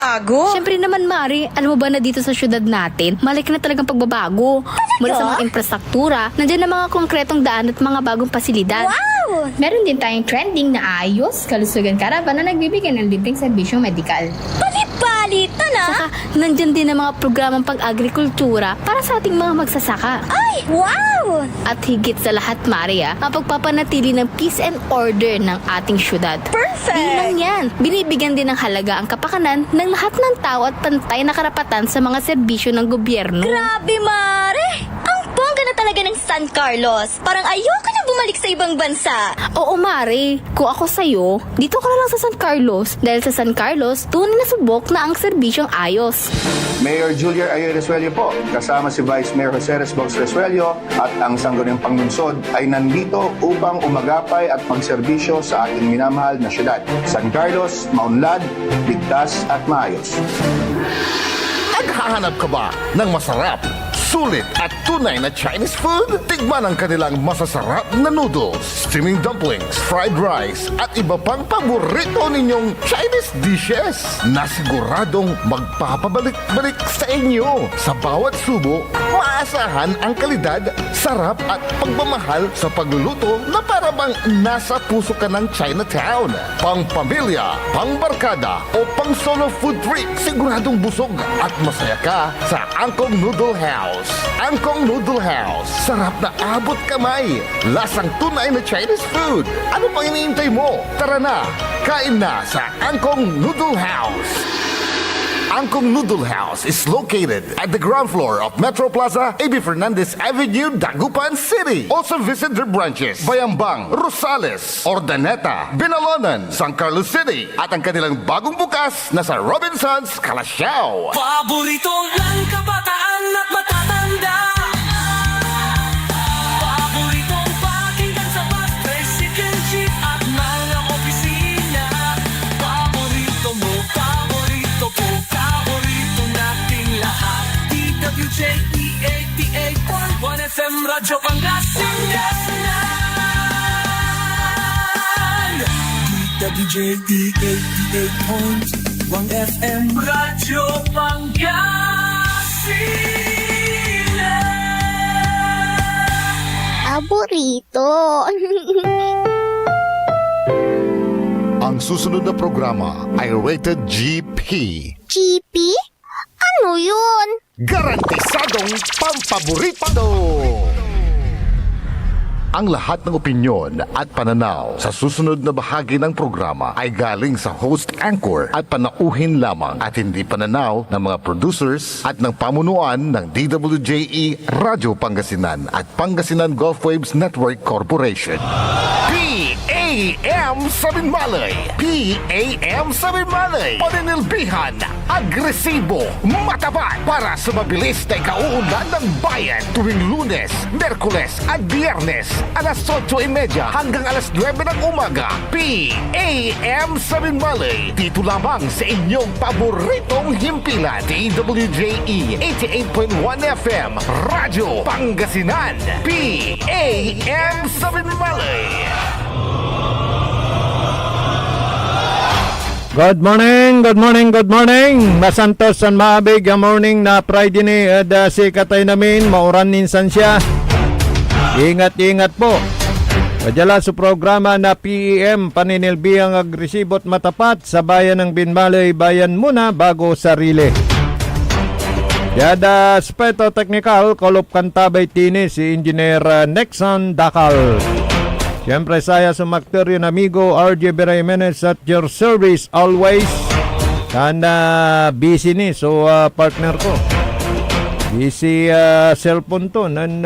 Bago? Siyempre naman, Mari, alam mo ba na dito sa syudad natin, malaki na talagang pagbabago. Mula sa mga infrastruktura, nandiyan na mga konkretong daan at mga bagong pasilidad. Wow! Meron din tayong trending na ayos, kalusugan karavan na nagbibigay ng libreng serbisyong medikal. Balita na? Saka, nandyan din ang mga programang pang-agrikultura para sa ating mga magsasaka. Ay, wow! At higit sa lahat, Maria, ang pagpapanatili ng peace and order ng ating syudad. Perfect! Di lang yan, binibigyan din ng halaga ang kapakanan ng lahat ng tao at pantay na karapatan sa mga serbisyo ng gobyerno. Grabe, Mare! Ang bongga na talaga ng San Carlos. Parang ayoko na bumalik sa ibang bansa. Oo, Mari, kung ako sa'yo, dito ka na lang sa San Carlos dahil sa San Carlos, tunay na subok na ang serbisyong ayos. Mayor Julia Ayer Resuello po, kasama si Vice Mayor Jose Resbox Resuello at ang sangguniang panglungsod ay nandito upang umagapay at magserbisyo sa ating minamahal na syudad. San Carlos, maunlad, ligtas at maayos. Naghahanap ka ba ng masarap, sulit at tunay na Chinese food? Tikman ang kanilang masasarap na noodles, steaming dumplings, fried rice at iba pang paborito ninyong Chinese dishes na siguradong magpapabalik-balik sa inyo. Sa bawat subo, maasahan ang kalidad, sarap at pagmamahal sa pagluluto na para bang nasa puso ka ng Chinatown. Pang pamilya, pang barkada o pang solo food trip, siguradong busog at masaya ka sa Angkong Noodle House. Angkong Noodle House. Sarap na abot kamay. Lasang tunay na Chinese food. Ano pang iniintay mo? Tara na, kain na sa Angkong Noodle House. Angkong Noodle House is located at the ground floor of Metro Plaza, A.B. Fernandez Avenue, Dagupan City. Also visit their branches, Bayambang, Rosales, Ordaneta, Binalonan, San Carlos City, at ang kanilang bagong bukas na sa Robinsons, Calasiao. Paborito ng kabataan at matatanda. Paboritong pakinggan sa bus, tricycle, jeep at mga opisina. Paborito mo, paborito ko, paborito nating lahat. DWJE 88.1 FM Radyo Pangasinan. DWJE 88.1 FM Radyo Pangasinan. Paborito. Ang susunod na programa ay rated GP. GP? Ano yun? Garantisadong pampaborito! Ang lahat ng opinyon at pananaw sa susunod na bahagi ng programa ay galing sa host anchor at panauhin lamang at hindi pananaw ng mga producers at ng pamunuan ng DWJE Radio Pangasinan at Pangasinan Gulf Waves Network Corporation. PAM Sabinmalay! PAM Sabinmalay! Paninilbihan, agresibo, matapat para sa mabilis na ikauunlad ng bayan tuwing Lunes, Merkules at Biyernes alas 8:30 hanggang alas 9 ng umaga. PAM Sabinmalay. Dito lamang sa inyong paboritong himpilan. DWJE 88.1 FM Radyo Pangasinan. PAM Sabinmalay. Good morning, good morning, good morning. Masantos san maabig ang morning na Friday ni si katay namin mauran ninsan siya. Ingat po. Padala sa programa na PEM paninilbihang agresibo at matapat sa bayan ng Binmalay, bayan muna bago sarili. Yada aspeto technical kolop kantabay tini si Engineer Nexon Dakal. Siyempre saya sa makter yun amigo RJ Jimenez at your service always. Kana busy ni so partner ko. Busy cellphone to nan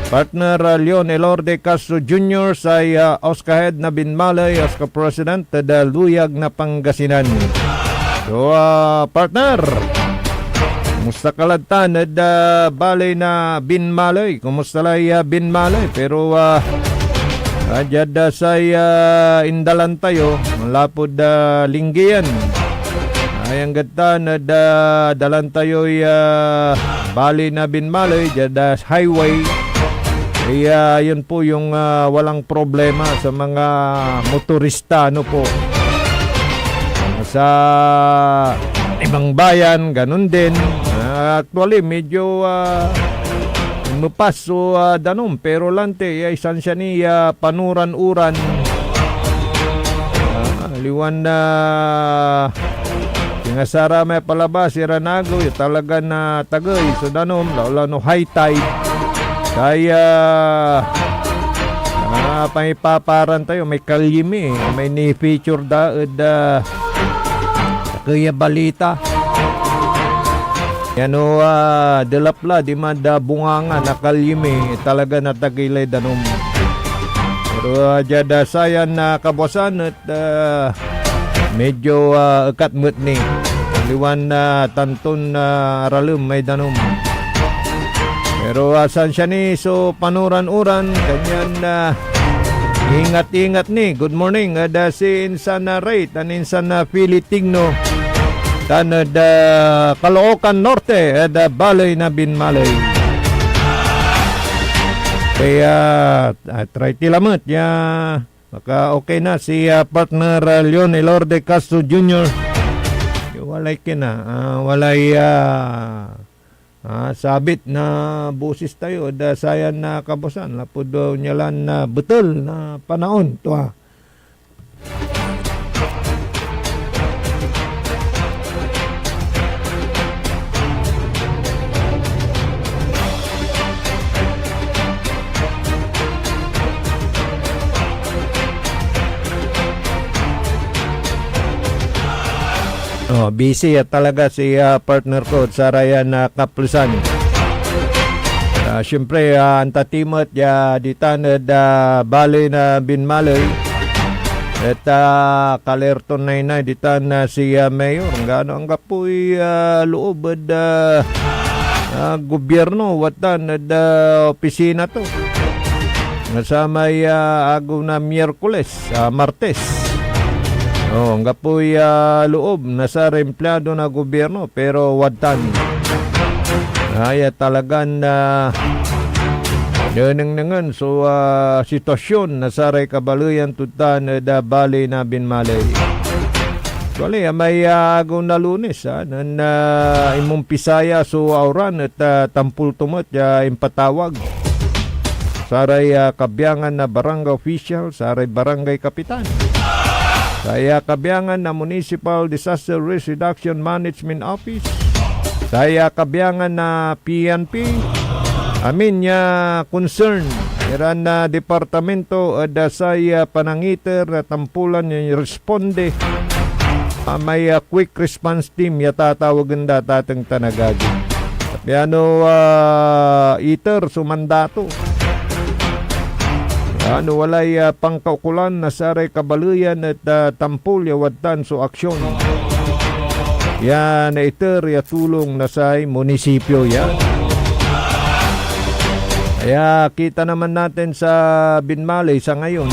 partner Leon Elorde Castro Jr. sa Oscar na Binmalay, Oscar President da Luyag na Pangasinan. So partner, kumusta kaladtan at balay na Binmalay? Kumusta lay Binmalay? Pero adyad sa indalan tayo, malapod linggiyan. Ayang gatan at dalan tayo balay na Binmalay, jada highway. Kaya yun po yung walang problema sa mga motorista, ano po. sa ibang bayan, ganun din. Actually, medyo mupas so danom, pero lante, isan siya ni panuran-uran. Liwan na tingasara may palabas, iranago, talaga na tagay. So danom, lalo no high tide. Kaya paipaparan tayo, may kalyimi, may ni-feature kaya balita. Yan o, delapla, di mada bunganga, nakalyimi, talaga natagilay danom. Pero jada sayan na kabasan at medyo katmut ni. Liwan na tanton na aralum may danom. Pero asan siya ni, so panuran-uran, kanyan ingat-ingat ni. Good morning, ada si Insan na Rate, an Insan na Pilitigno, tan ada Caloocan Norte, ada Balay na Binmalay. Kaya try tilamot, ya, maka okay na si partner Leon Elorde Castro Jr. Walay kina, walay sabit na busis tayo da sayan na kabosan lapod daw nyalan na betul na panahon to ha. Busy talaga si partner ko sa Ryan na Kaplisan. Siyempre, ang tatimot di tanad Balay na Binmalay. At kalerton na di tanad si Mayor. Gano ang kapoy loob gobyerno watan opisina to. Nasamay agaw na Miyerkules, Martes. Ang kapoy loob nasa empleyado na gobyerno pero watan. Ay talagan nangan so sitwasyon nasa kabaluyan tutan da Balay na Binmalay. Actually, may agaw na Lunes nan imong Pisaya so auran at tampul tumot impatawag. Saray kabyangan na barangay official, saray barangay kapitan. Saya kabiyangan na Municipal Disaster Risk Reduction Management Office. Saya kabiyangan na PNP. Amin niya concern. Iran na departamento ada saya panangiter na tampulan niya responde. May quick response team yatatawagan da tatang tanagagi. Piano iter sumandato. Walay pangkaukulan na saray kabaluyan at tampul yawatan so aksyon. Yan iter tulong na sa munisipyo yan. Kaya kita naman natin sa Binmalay sa ngayon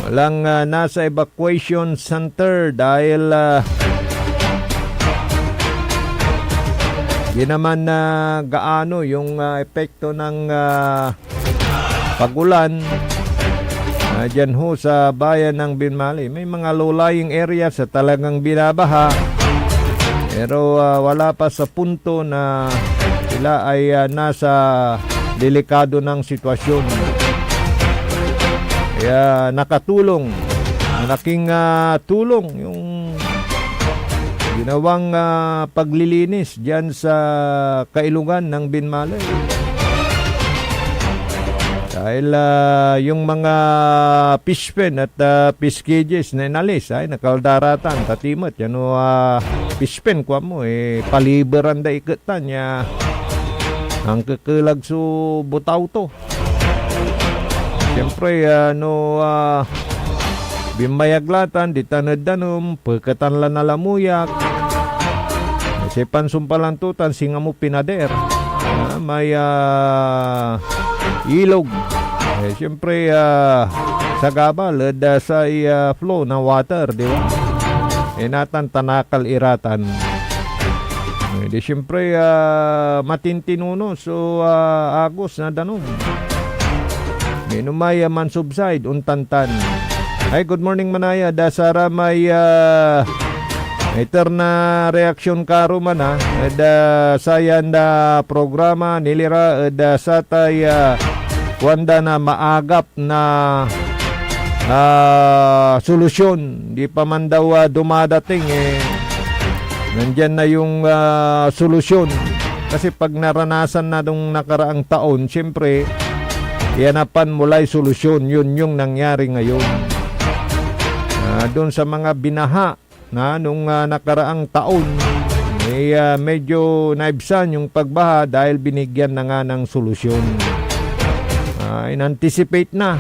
walang nasa evacuation center dahil di naman gaano yung epekto ng pagulan dyan ho sa bayan ng Binmalay. May mga low-lying areas sa talagang binabaha pero wala pa sa punto na sila ay nasa delikado ng sitwasyon. Kaya nakatulong, malaking tulong yung ginawang paglilinis dyan sa kailungan ng Binmalay. Dahil yung mga fish pen at fish cages na inalis ay nakaldaratan, tatimot. Yan o fish pen kwa mo paliberan da ikatan niya ang kakilag so butaw to. Siyempre bimayaglatan, di tanad-danom, pagkatan la nalamuyak. Kasi pansumpalantutan, singa mo pinader. May ilog. Siyempre, sa gabal, sa flow ng water, di ba? Natan tanakal iratan. Di siyempre, matintinuno, so agos na danom. Minumaya man subside, untantan. Ay, good morning Manaya. Dasara may iter na reaksyon karo man ha. Sayan na programa nilira satay wanda na maagap na solusyon. Di pa man daw dumadating nandyan na yung solusyon. Kasi pag naranasan na nung nakaraang taon, siyempre, yanapan mula'y solusyon. Yun yung nangyari ngayon. Doon sa mga binaha na nung nakaraang taon, medyo naibsan yung pagbaha dahil binigyan na nga ng solusyon. In-anticipate na.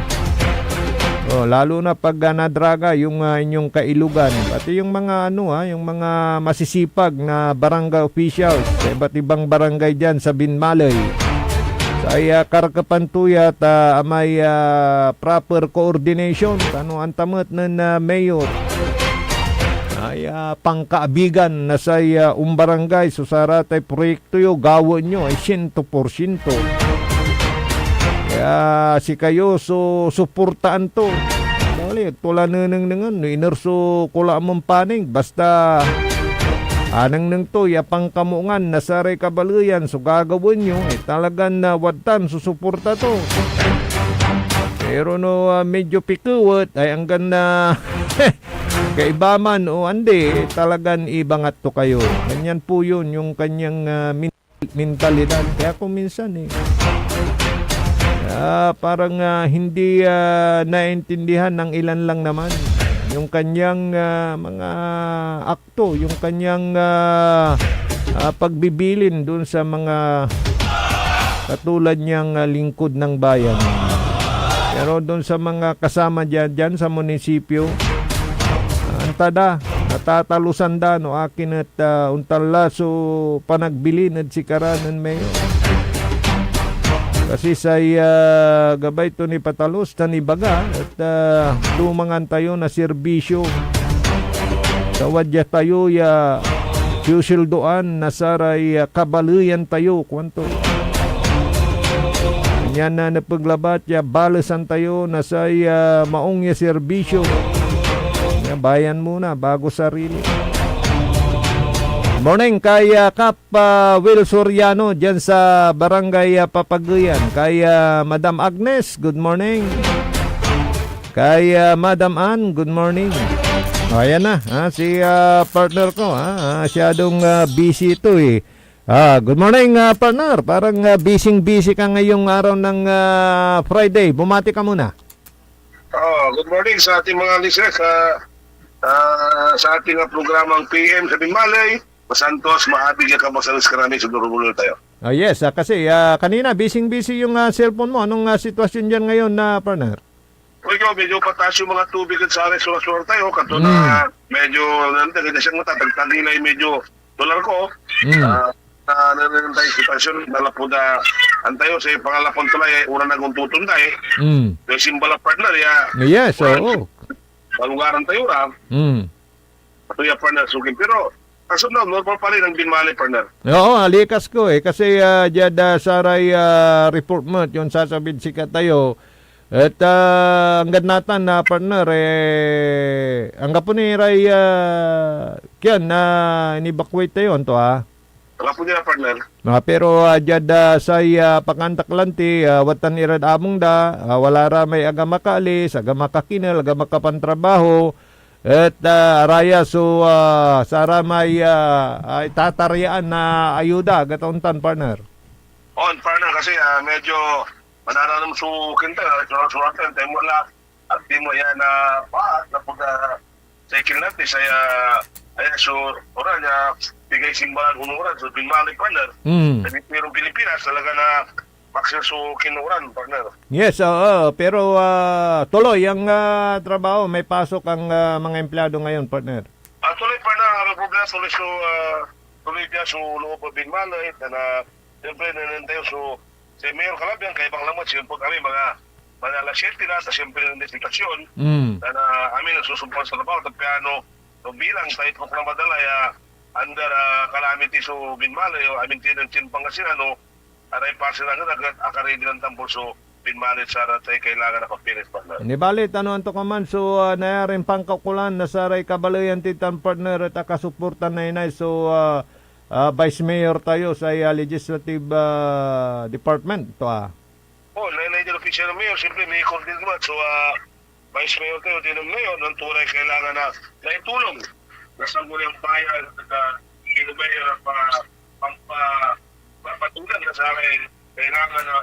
Lalo na pag nadraga yung inyong kailugan. Pati yung mga yung mga masisipag na barangay officials sa iba't ibang barangay dyan sa Binmalay. Ay karkapantuyat may proper coordination ano ang tamat ng mayor ay pangkaabigan na sa barangay so saratay proyekto yo gawon nyo ay 100%. Kaya si kayo so suportaan to. Dali tulanan ng inerso kula mong paning basta anang nang to yapang kamungan na saray kabaluyan so gagawin nyo talagang na wadtan susuporta to. Pero no medyo pikuwat ay hanggang na kaibaman o andi talagang ibangat to kayo. Ganyan po yun yung kanyang mentalidad. Kaya kung minsan parang hindi naintindihan ng ilan lang naman yung kanyang mga akto, yung kanyang pagbibilin doon sa mga katulad niyang lingkod ng bayan. Pero doon sa mga kasama dyan sa munisipyo, antada, natatalusan da no akin at untala so panagbilin at sikaranan mayo. Kasi sa gabay to ni Patalos, tanibaga at lumangan tayo na serbisyo. Tawadya tayo susildoan na saray kabaluyan tayo kwanto. Yan na napaglabat balasan tayo na sa maong serbisyo. Bayan muna bago sarili. Morning kay Kap Will Soriano dyan sa Barangay Papaguyan. Kay Madam Agnes, good morning. Kay Madam Ann, good morning. Ayan na, si partner ko. Masyadong busy ito good morning partner. Parang busy ka ngayong araw ng Friday. Bumati ka muna. Good morning sa ating mga listeners sa ating programang PM sa Binmalay. Santos, mahabig yung kabasalos karami sa durubulol tayo. Yes, kasi kanina busy yung cellphone mo. Anong sitwasyon dyan ngayon na partner? Medyo pataas yung mga tubig at sa suwar tayo. Kato na medyo nandiyan siyang matagtagilay medyo dolar ko. Nananantay sitwasyon nalapuda antayo sa pangalapon tulay una nagong tutunday. Yung simbala partner yes, oo. Malugaran tayo Kato yung partner sugin. Pero kaso na, normal pa rin ang Binmalay, partner. Oo, alikas ko kasi dyan saray report mo yun sasabid sikat tayo. At hanggang natan na partner hanggang po ni Ray kyan na in-evacuate tayo ito Hanggang po nila, partner. Pero dyan say pakantaklanti watan irad among wala ra may aga makaalis, aga makakinal, aga makapantrabaho. At araya so sara may tataryaan na ayuda gatauntan partner. Partner kasi medyo mananam sukin tayo suratan tayo mula at di mo yan na paat na pag sa ikin natin saya so oran bigay simbahan unuran so Binmalay partner. Pero Pilipinas talaga na makseso kinuran partner. Yes, pero tuloy ang trabaho, may pasok ang mga empleyado ngayon, partner. Tuloy partner, ang problema tuloy dia so loob ng Binmalay na siyempre nanantayo so si Mayor Calabian kay ibang lamot siyempre kami mga alas 7 na sa siyempre ng investigasyon na amin nagsusumpon sa trabaho at piano so bilang sa itok na madala under calamity so Binmalay o amin tinansin Pangasinan aray pasir na agad akaredi ng tampol so binmanit sa tayo kailangan na papilis partner. Ni balit ano anto ka man so nayarin pangkakulan na saray kabalayan titan partner at akasuportan na inay so Vice Mayor tayo sa Legislative Department to Oh, na official na mayor, siyempre may coordinate so Vice Mayor tayo, tinong mayor, ng tunay kailangan na itulong. Nasa muli ang bayan at inubayan at patulan na sa akin kailangan na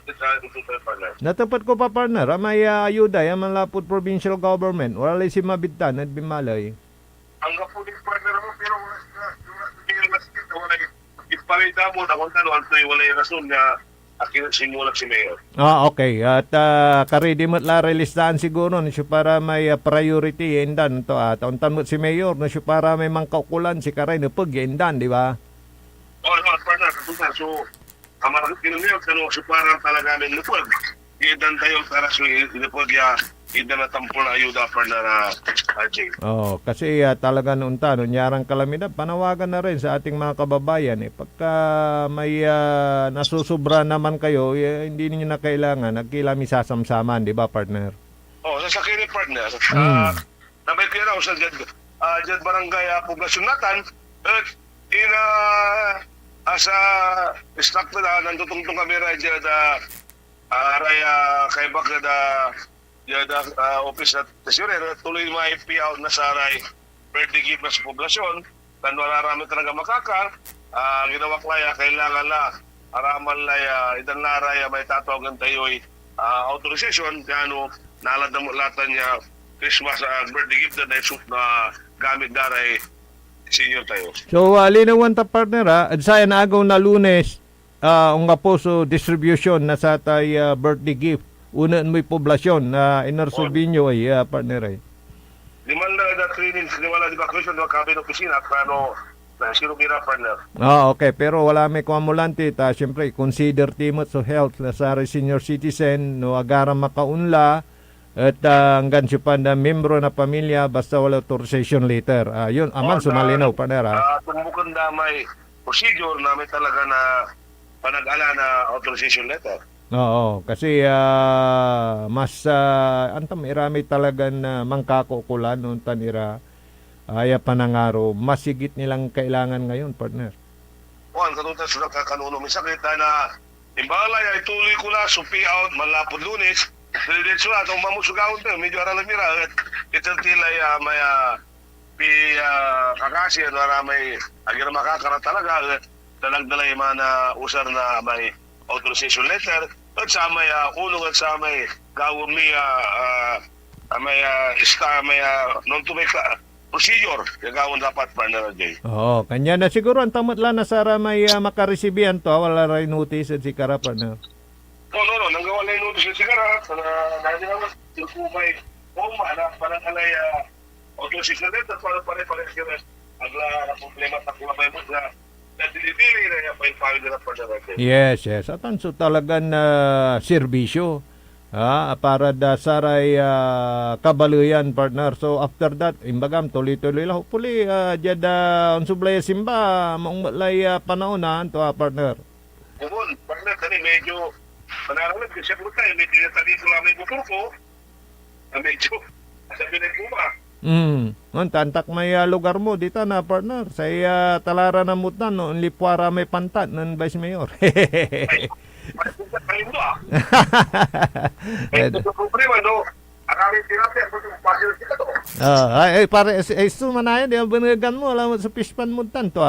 i-tutay partner. Natapat ko pa partner, may ayuda yung Malapot Provincial Government. Wala lang si Mabigtan at Bimalay. Ang kapulit partner mo, pero wala ipalita mo na kung tanuan ito'y wala yung rason na akin simulat si Mayor. Okay. At karidi mo't la relistaan siguro na siya para may priority yendan to tauntan mo't si Mayor na siya para may mangkaukulan si Karay na pag yendan, di ba? Partner, so amarakit kinamiyot, so parang talaga namin lupag. Idan tayo para so ilupag idan na tampol na ayuda partner na Jay. Kasi talaga noon nyarang kalamidad, panawagan na rin sa ating mga kababayan. Pagka may nasusubra naman kayo, hindi niyo na kailangan, nagkilami sasamsaman, di ba partner? Sa sakini partner, nabay kaya raw sa dyan barangay poblasyon natin, asa stock na nandutungtong kami rin dyan kay Bakla office at tesorer tuloy may payout na sa birthday gift na sa poblasyon kan wala talaga makaka ginawa klaya kailangan la araman laya idan naraya may tatawagan tayo authorization kano naladam latan niya Christmas birthday gift na na gamit daray senior tayo. So, linawan ta partner at sa agaw na Lunes, ang po so distribution na sa tay birthday gift. Unan mo'y poblasyon na inarsobinyo ay partner ay. Di man na training, di man na evacuation ng kabin opisina, plano na sinumira partner. Okay. Pero wala may kuamulante. Siyempre, consider timot so health na sa senior citizen, no agara makaunla, at hanggang siya pa na membro na pamilya basta wala authorization letter. Yun, aman sumalinaw partner Tumbukan na may procedure na may talaga na panag-ala na authorization letter. Oo, kasi mas antam irami talaga na mangkakukulan noon tanira aya panangaro masigit nilang kailangan ngayon partner. Ang katulad sa kakanuno may sakit na imbalay ay tuloy ko na supi out malapod Lunes. Diretso na itong mamusugawin tayo, medyo aralang mira. Itiltilay may kakasi at may agira makakara talaga. Dalagdalay mga usar na may authorization letter. At sa may ulong at sa may gawin may non-to-make procedure. Gagawin dapat partner na Jay. Kanya na siguro ang tamot lang na sara may makaresibihan to. Wala rin notice at si Kara partner. No. Nanggawa na yung notice yung sigarat. Dahil naman, sinukubay. Parang alay authorization letter. Parang pare-sigarat. Agla na problema sa kulabay mo na dili-dili na yung file na pa na. Yes. At so talagang serbisyo. Para da saray kabaluyan partner. So after that, imbagam tuloy-tuloy lang. Hopefully, jada unsublay simba, maunglay panahon na to partner. Bukod, partner, tani medyo panaralan kasi po tayo, may tinatali ko lang may bukor ko na medyo sabi na kuma. Tantak may lugar mo dito na partner sa talara na mutan no lipwara may pantat ng Vice Mayor. Ay, ito problema no. Akala tirapi ako yung passion kita to. Pare sumanayan di banagan mo alam sa fishpan mutan to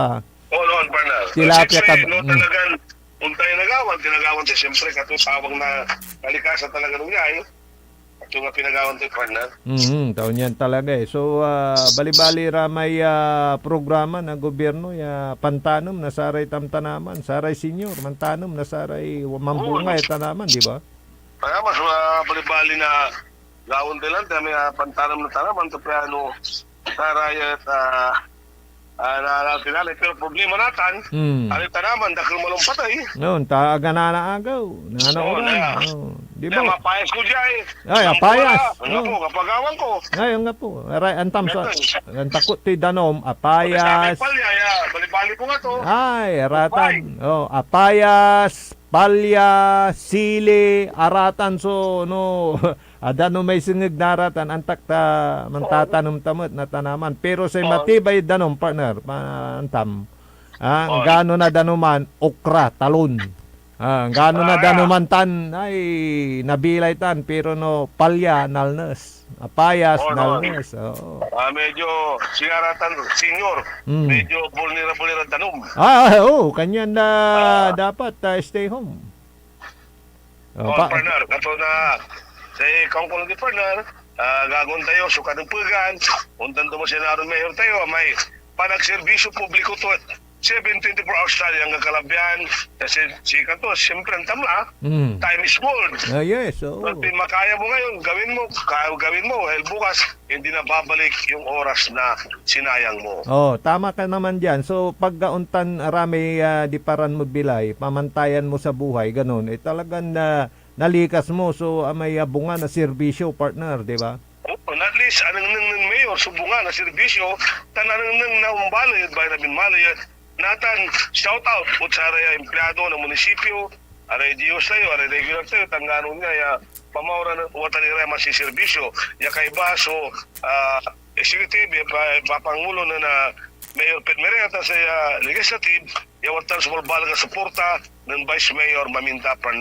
noon partner. Tilapia ka. No talagang untay tinagawan siya siyempre katutawang na kalikasan talaga nung niya at yung pinagawan tayo partner. Taon yan talaga So bali-bali ramay programa na gobyerno pantanom na saray tamtanaman, saray senior mantanom na saray mambungay tanaman, di ba? Kaya mas bali-bali na gawon din lang may pantanom na tanaman tapos saray at tinalay. Pero problema natin, alit tanaman, dahil malumpatay. Noon, taaga na naagaw. Nanauran. Di ba? Mapayas ko dyan Ay, apayas. Ang po, kapagawan ko. Ay, nga po. Antam sa, ang takot ti danom, apayas. Bali-bali ko nga to. Ay, ratan. Apayas, palya, sili, aratan so no adano may singig na aratan antak ta mantatanom tamot na tanaman pero sa matibay danom partner antam gano na danuman okra talon gano na danuman tan ay nabilay tan pero no palya nalnes apayas nalnes Medyo singaratan senior, medyo vulnerable ang tanong. kanyan na dapat stay home. Partner, kato na sa kongkong di partner, gagon tayo, suka ng pugan, untan mo senarong mayor tayo, may panagserbisyo publiko to 724 hours tayo hanggang kalabyan, kasi si kato, siyempre ang tamla, time is gold. Yes, Makaya mo ngayon, gawin mo, dahil bukas, hindi na babalik yung oras na sinayang mo. Tama ka naman dyan. So, pagkauntan rami di paran mo bilay, pamantayan mo sa buhay, ganun, talagang nalikas mo. So, may bunga na serbisyo, partner, di ba? At least, anong nang mayor, subungan na serbisyo, tanang nang naumbalay, bay na binmalay, natan, shout out, po sa empleyado ng munisipyo, aray Diyos tayo, aray regular tayo, tangganon niya, pamawra ng watan nila masiserbisyo, kay baso, executive, papangulo na Mayor Pet Mereta sa legislative, watan sa malbalaga suporta ng Vice Mayor Maminta Pan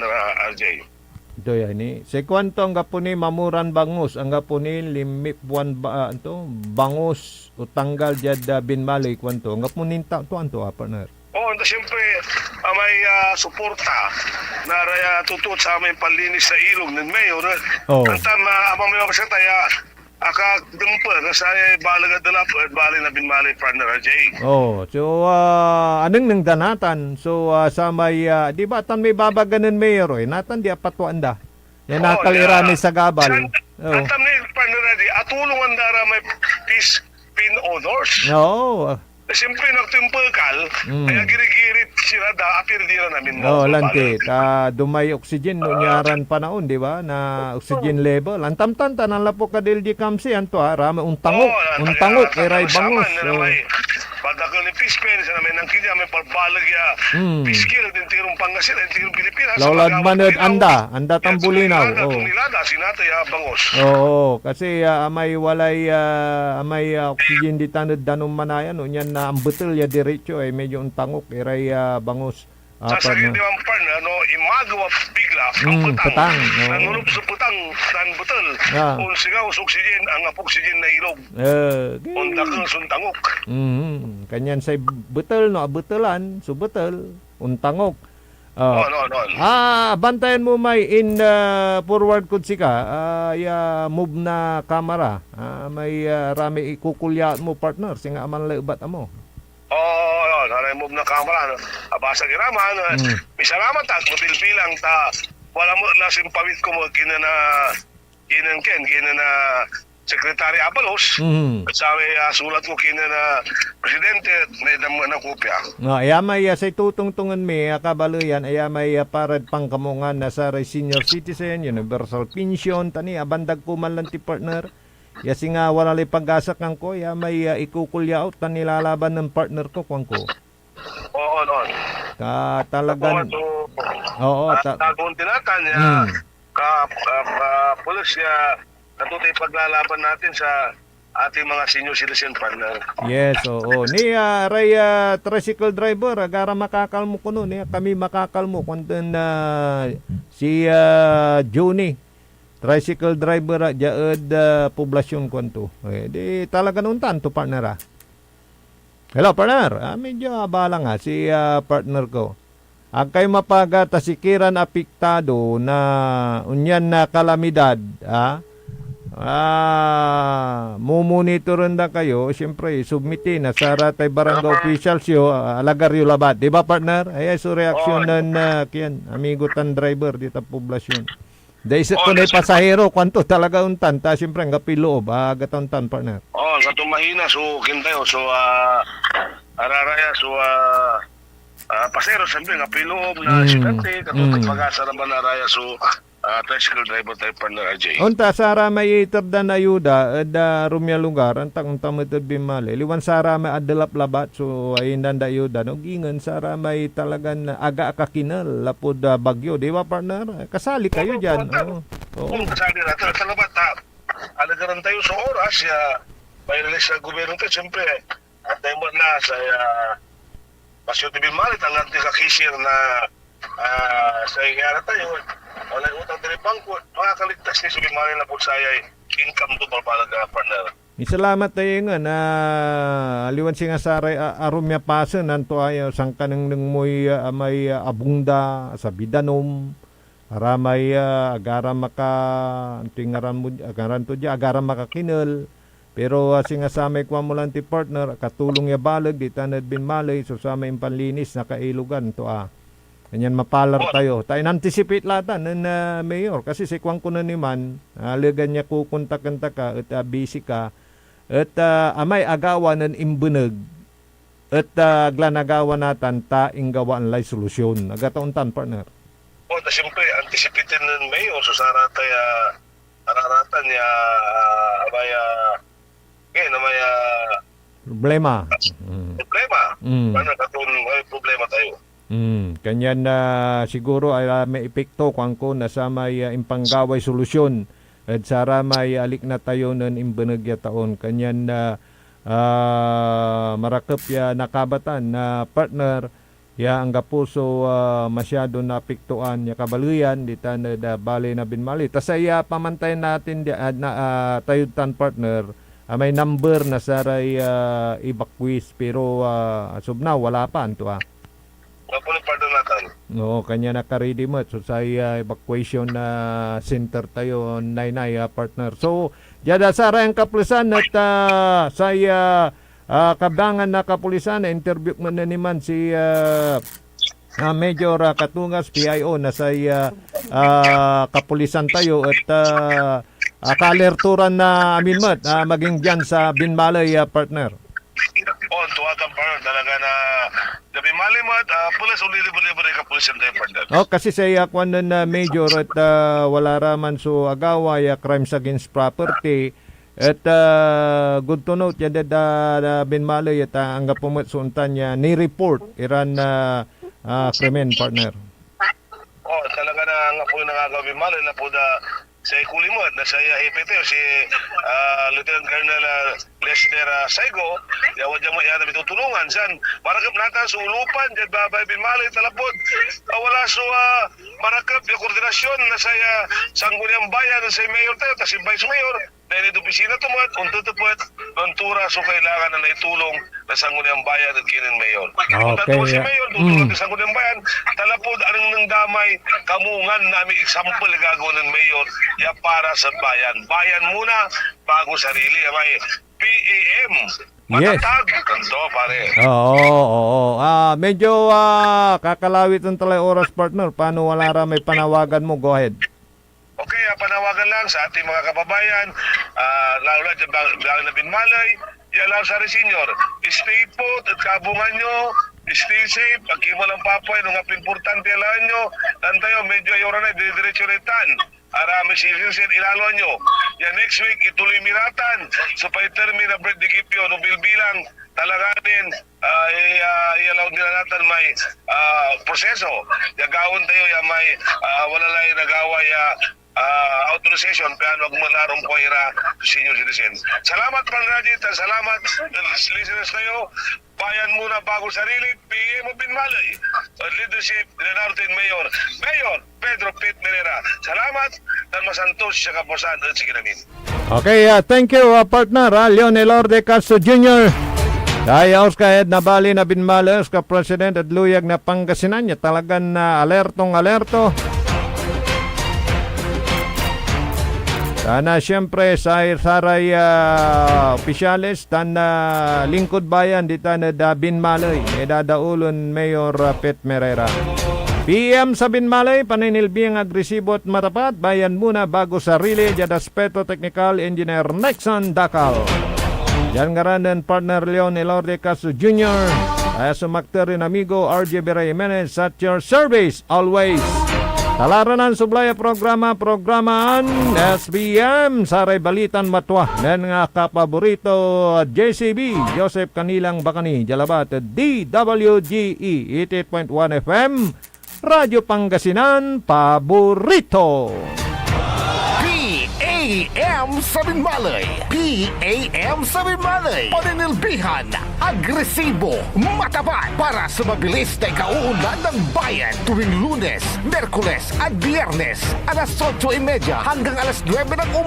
RJ. Ito yan eh. Si kwanto ang gapuni mamuran bangus, ang gapuni limip buwan bangus o tanggal jad binmalay kwanto, ang gapunin to partner. Siyempre, may suporta na tutut sa aming panlinis sa ilog ng mayor. Ang tama, amang may mapasya tayo, dumpa, nasa balaga dala po, at bali na binmalay partner RJ. So, anong nang danatan? So, sa may, di ba, tan may babaganan mayor, natan di apatuan da. Yan nakalirani sa gabal. Antam ni partner RJ, atulungan dara may peace pin odors. Siyempre, nagtimpagkal, kaya girigirit sila apir di na namin. Lanti, dumay oxygen no nyaran panahon, di ba? Na oxygen level. Antam-tan, tanang lapo ka del di kamsi, anto rama untangok, eray bangus. Padakal ni Pispel, sa namin nang kanya, may palbalag Piskil, din tirong Pangasinan, din tirong Pilipinas. Lawlag manod, anda tambulinaw. Nilada, sinatay bangus. Kasi amay walay, amay oxygen di tanod danong manayan, yan na ang betul ya diretso ay medyo untangok, eray bangus. Sasagin di man partner, imagawa bigla ang putang. Nanulog sa putang, dan betul. Kung sigaw sa oxygen, ang oxygen na ilog. Undakang suntangok. Kanyan say betul no, betulan, so betul, untangok. Bantayan mo may in forward kod sika, move na kamera. May rami ikukulya mo partner, singa aman lebat amo. Nanay move na kamera, abasa giraman, misalamat at mabilbilang ta, wala mo nasin pawit ko mo kina na Secretary Abalos, at sabi sulat mo kina na Presidente, may damo na kopya. May say tutungtungan may kabaluyan, may parad pangkamungan na sa senior citizen, universal pension, tani, abandag pumalanti partner. Yasi nga wala li pag-asak ng ko, may ikukulya out na nilalaban ng partner ko, kwang ko. Talagan. Tagong tinatan pulis natutay paglalaban natin sa ating mga senior citizen partner. Yes, Ni Ray tricycle driver, agara makakalmo ko nun. Kami makakalmo kung si Juni. Tricycle driver jaad poblasyon kwanto. Di talaga nuntan to partner. Hello partner. Medyo abala nga si partner ko. Ang kay mapagata sikiran apektado na unyan na kalamidad, mumonitoran na kayo, siyempre submitin na sa ratay barangay officials yo, alagaryo labat. Di ba partner? Ay so reaksyon ng kiyan, amigo tan driver dito poblasyon. Dahil ko na pasahero, kwanto talaga untan, ta siyempre ang kapiloob, gatuntan partner. Sa tumahina, so kintayo, so araraya, so pasahero, siyempre, kapiloob na sinante, katutag pag-asa naman araya, so tricycle driver tayo partner RJ. Unta sara may itardan ayuda da rumya lugar antang unta metod bimale. Liwan sara may adalap labat so ayindan da ayuda no gingan sara may talagan aga kakinal lapod bagyo, di ba partner? Kasali kayo diyan. Oo. Kung kasali natin, salamat ha. Alagaran tayo sa oras, may release sa gobyerno tayo, siyempre, at tayo mo na sa Pasyo TV Malit, ang natin kakisir na sa ingara tayo, wala yung utang tayo bangko, makakaligtas ni Subi Malit na po saya income to palpalaga, partner. Salamat tayo nga na aliwan si nga saray arumya pasen nanto ayo sang kanang nang moy may abungda sa bidanom para may agara maka tingaran mo agaran to dia agara makakinel pero singa sa may kwa mo lang ti partner katulong ya balag di tanad bin malay so sa may panlinis na kailugan to kanyan mapalar tayo anticipate latan ng mayor kasi si kwang kuno ni man alagan niya kukontak ka at busy ka at amay agawa ng imbunag at glanagawa natan ta inggawan lay solusyon agatauntan partner. O, siyempre, anticipated ng mayor, so sana tayo araratan niya may Problema. problema. Mm. Paano katulong may problema tayo? Kanyan na siguro ay may epekto kung na sa may impanggaway solusyon at sara may alik na tayo ng imbanagya taon. Kanyan na marakap ya nakabatan na partner ya ang gapuso masyado na apektuan ya kabaluyan di tanad bali na binmali. Tasaya pamantay natin tayo tan partner may number na saray evacuees pero subna wala pa anto Mapulit pardon natin. No, kanya naka-ready mo. So, sa evacuation na center tayo, nainay, partner. So, jada sara ang kapulisan at sa kabangan na kapulisan, interview mo na naman si Major Katungas, PIO, na sa kapulisan tayo at ka-alerturan na amin mo maging dyan sa Binmalay, partner. Tuwatan partner talaga na gabi mali mo at pulis uli libre ka pulis tayo partner. Kasi sa kwan na major at wala raman so agaway crimes against property at good to note yan da binmaloy at ang gapumot suntan niya ni-report iran krimen partner. Talaga na nga po yung nangagawin mali na po sa ikulimot na sa HPT o si Lieutenant Colonel Lester Saigo yawan dyan mo yan na bitutulungan san marakap natin sa ulupan dyan babay binmali talapod wala so marakap yung koordinasyon na sa sangguniang bayan sa mayor tayo tas yung vice mayor dahil ito opisina tumot untutupot untura so kailangan na naitulong na sangguniang bayan at kinin mayor kung si mayor tutulong sa sangguniang bayan talapod anong nang damay kamungan namin example gagawin ng mayor ya para sa bayan muna bago sarili may PAM matatag kanto pare. Oo. Medyo kakalawit ang talay oras partner. Paano wala ra may panawagan mo? Go ahead. Okay, panawagan lang sa ating mga kababayan, lalo na dyan na binmalay, yalaw sa senior, stay put at kabungan nyo, stay safe, pagkimo lang papoy, nung importante alam nyo, tantayo, medyo ayora na, didiretso na itan. Arami silsin ilalo nyo. Ya next week ituloy miratan. So pa itermi na bread di kipyo no bilbilang talagatin ialaw nila natin may proseso. Yagawon tayo ya may wala lang nagawa ya authorization pero wag mo larong po ira senior citizen. Salamat Panradit, salamat listeners kayo. Bayan muna bago sarili, PM mo Binmalay. Leadership, Leonardo Mayor Pedro Pit Menera. Salamat dan masantos sa kapusan at sige namin. Okay, thank you partner Leonel Orde Castro Jr. Dahil ka na bali na Binmalay ka President at luyag na Pangasinan niya talagang alerto. Sana siyempre sa saray opisyales tan lingkod bayan dita na Binmalay dadaulan Mayor Pet Merera. PM sa Binmalay paninilbing agresibo at matapat bayan muna bago sarili Jadaspeto Technical Engineer Nexon Dakal. Yan nga rin partner Leon Elorde Castro Jr. Ay sumakter rin amigo RJ Bera Jimenez at your service always. Talaranan sublaya programaan SBM Saray Balitan Matwa dan nga kapaborito JCB Joseph Kanilang Bakani Jalabat DWGE 88.1 FM Radyo Pangasinan Paborito. PAM Sabinmalay. PAM Sabinmalay. Paninilbihan, agresibo, matapat para sa mabilis na ikauunlad ng bayan tuwing Lunes, Merkules at Biyernes alas 8:30 hanggang alas 9 ng